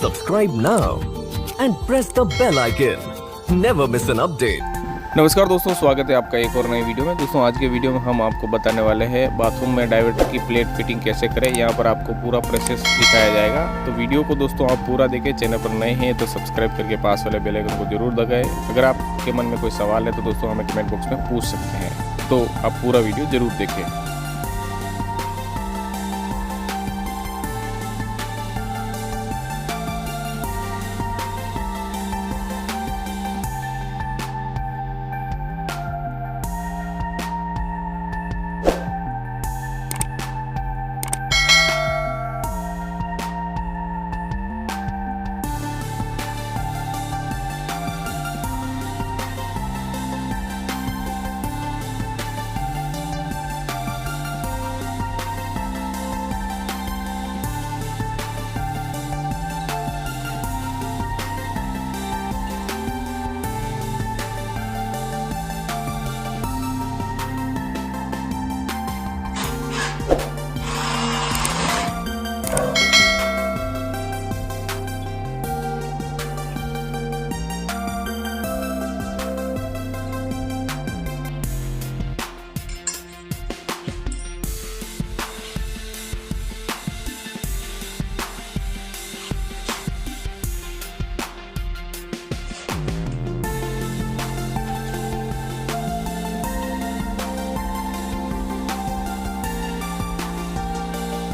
subscribe now and press the bell icon. Never miss an update. नमस्कार दोस्तों, स्वागत है आपका एक और नई वीडियो में। दोस्तों आज के वीडियो में हम आपको बताने वाले हैं बाथरूम में डाइवर्टर की प्लेट फिटिंग कैसे करें। यहाँ पर आपको पूरा प्रोसेस दिखाया जाएगा, तो वीडियो को दोस्तों आप पूरा देखें। चैनल पर नए हैं तो सब्सक्राइब करके पास वाले बेल आइकन को जरूर दबाएं। अगर आपके मन में कोई सवाल है तो दोस्तों हमें कमेंट बॉक्स में पूछ सकते हैं, तो आप पूरा वीडियो जरूर देखें।